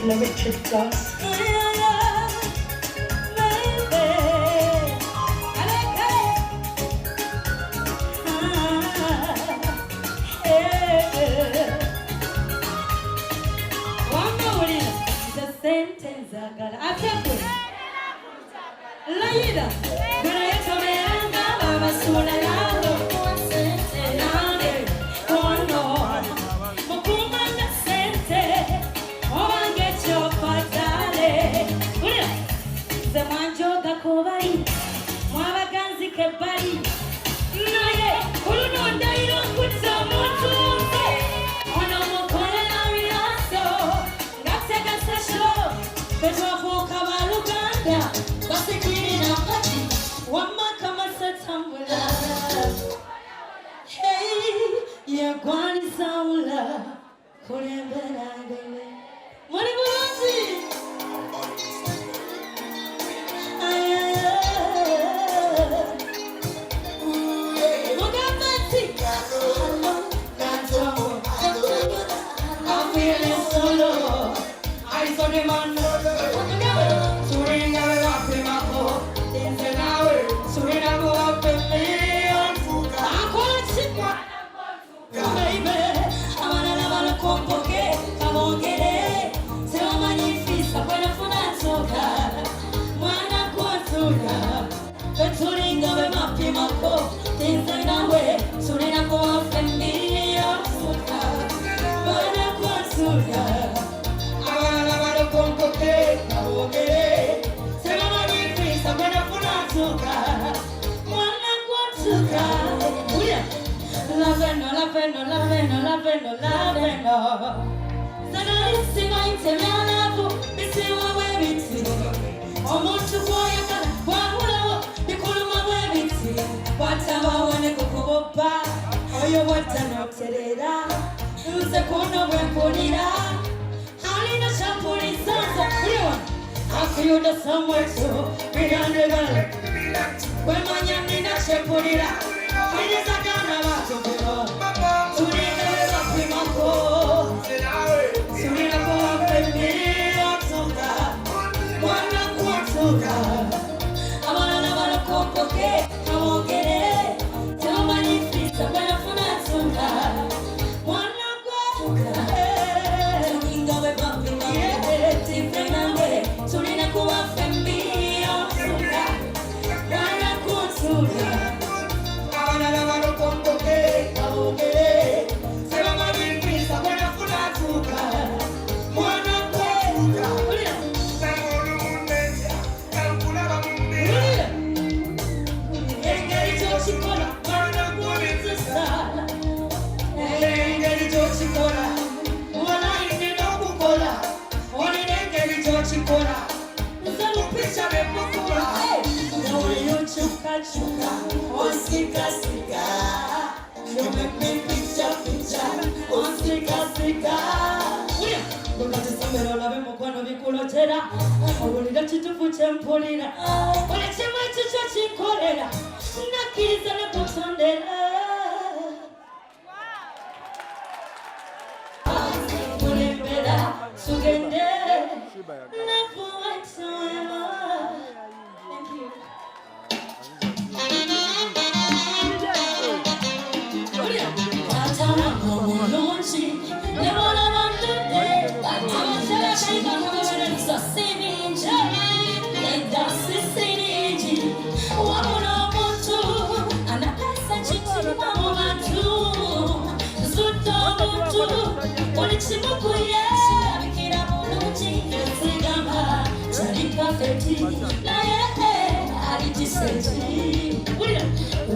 in a Richard glass.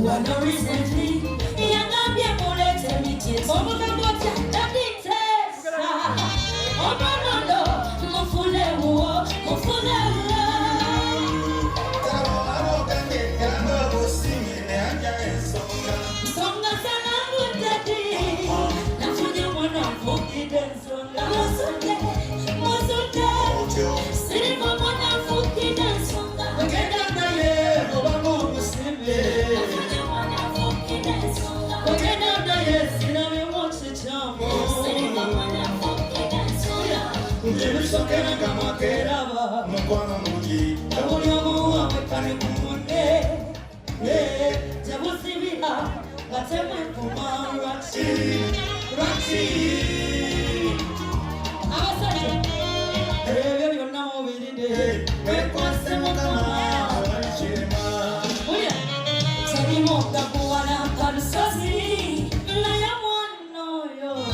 Well, recently, young and be a bullet and it is over the water, that it is. Oh, no, Mofule, Mofule. Songa sana mutati, na funya mwana fuki densonga. Mosuke, siri mwana fuki densonga. Ogenda na ye, oba mungu simbe. Sokera kama keraba mkono muji Tabuliomu wamekane kumunde Jabusibila Gatemwe kuma Raksi Awasane Ewe yonamo wirinde Wekwase mokama Wanishirema Uya Sabimo kakuwana karusosi Naya mwano yo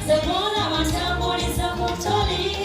Sebona matambuli za mutoni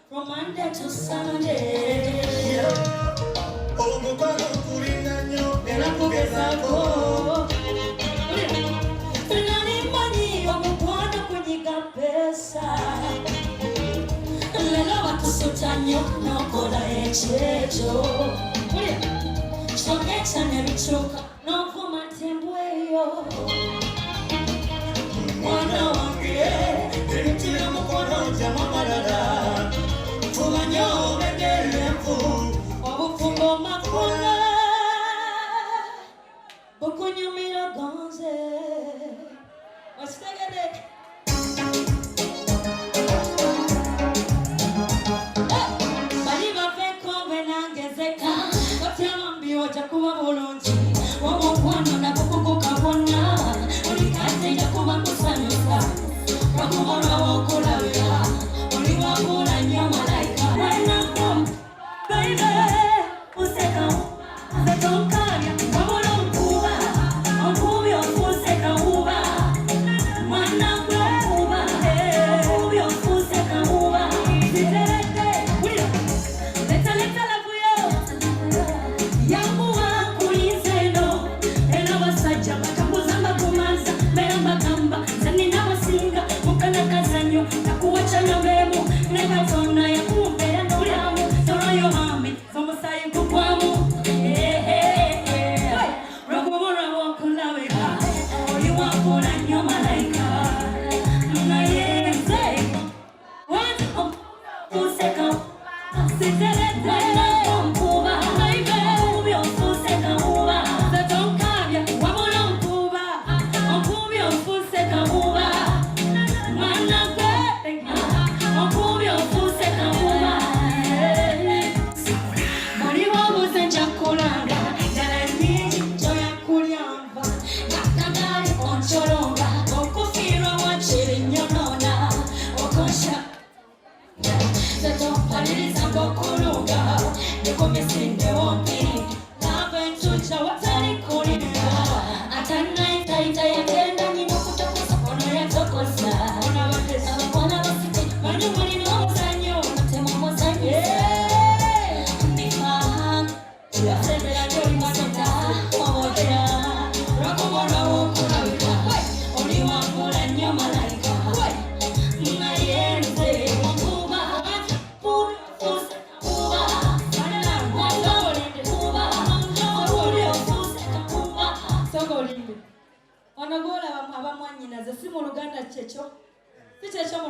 From Monday to Sunday. Oh, mukano kuringanyo, enakugezako. Nani mani omukwano kunyiga pesa. Lelo watusutanyo nokola echecho. Chokecha nebichuka novuma tembweyo. Mwana wange, enitira mukono jamamalala. Fumanyo bedelefu, obufungo makula, bukunyumira gonze. Wastegede. Baliba feko benangezeka, otyamambi ojakuba bulungi. Womukwano nakukuku kabona, olikate jakuba kusanyuka. Wakubona wokulabira, oliwakula nyama.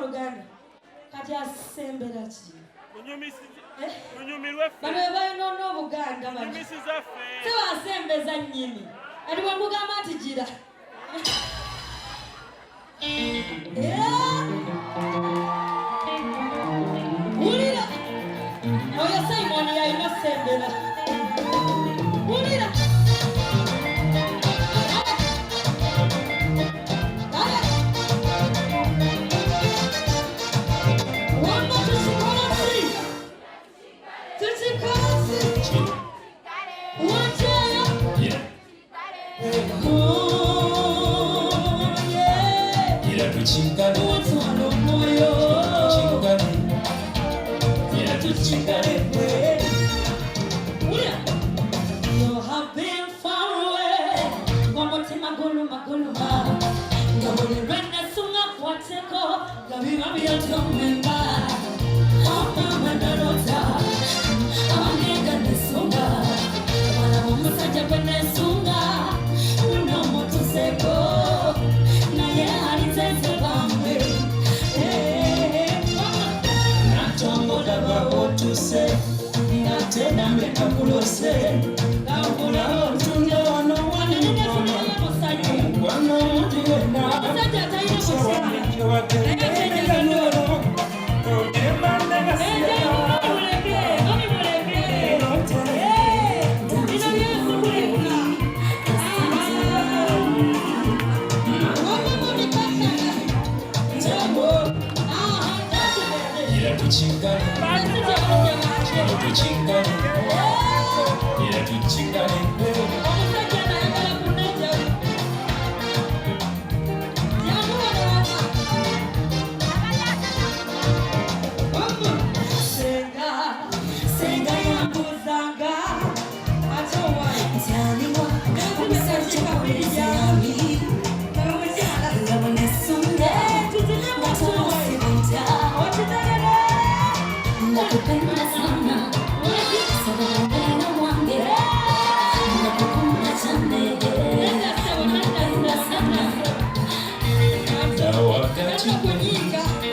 Luganda. Kati asembera ki? Munyumirwe ffe. Bano bayina Obuganda bano. Munyumisiza ffe. Tebasembeza nnyini. Ati bwe mugamba nti gira. Wulira. Oyo Simon yalina sembera. Wulira.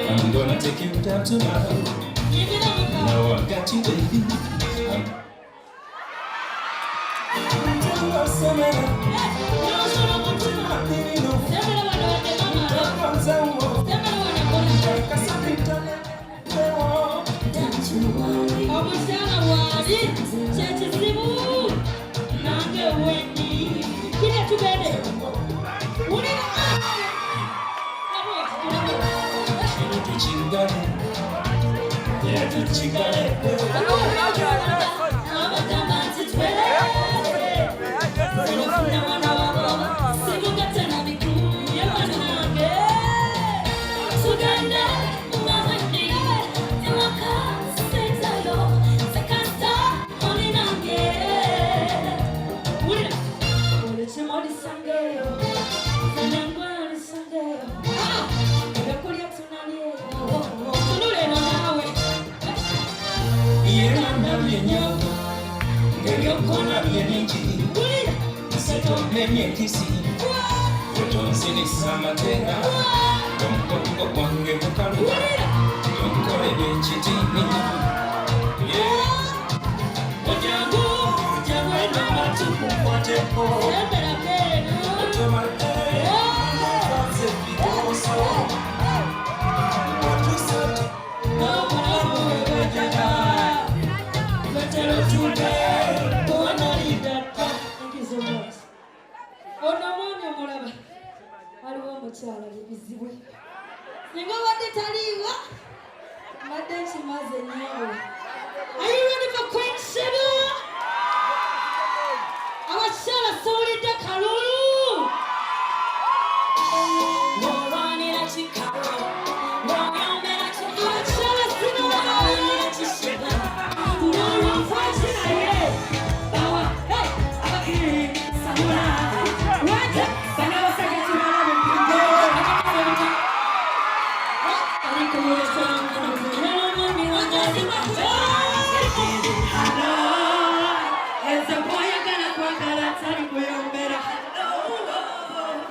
I'm gonna take you down to my home. Now I got you, baby. Are you ready for Queen Sheba? Abashala solidde kalulu. Woranira chikalo. Woranira chikalo. Abashala sinora chisheba. Noro fashion aye. Bawa hey abaki samura. Wacha bana wasaka tumana mpinde. Ariko yesa.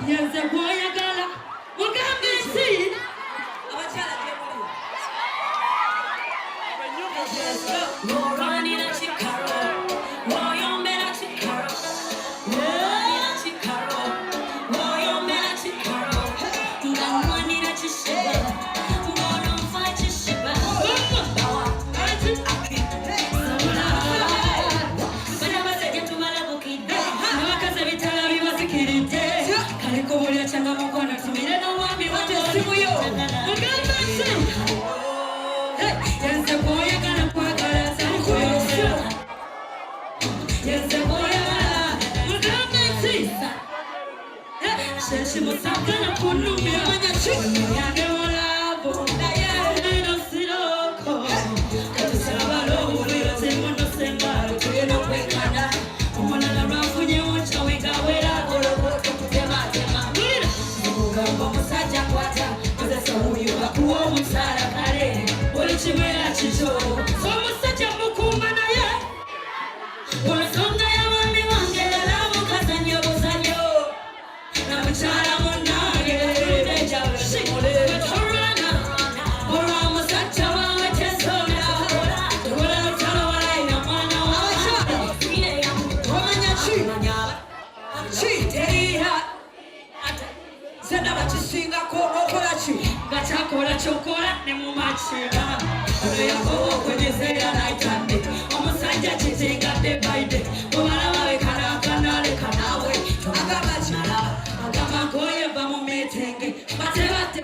Yes, the boy, I got a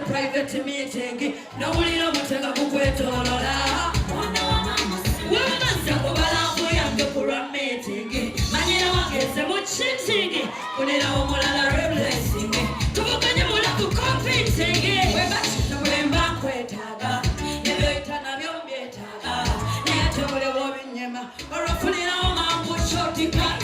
Private meeting, no one in a Mutaka meeting. Manila gets a much singing, put it on Mola replacing it. To open your Mola to competing it. We're back to the banquet. Never turn of your beta. Never to the woman, Yama, or a fully on my bush short to pass.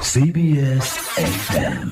CBS FM.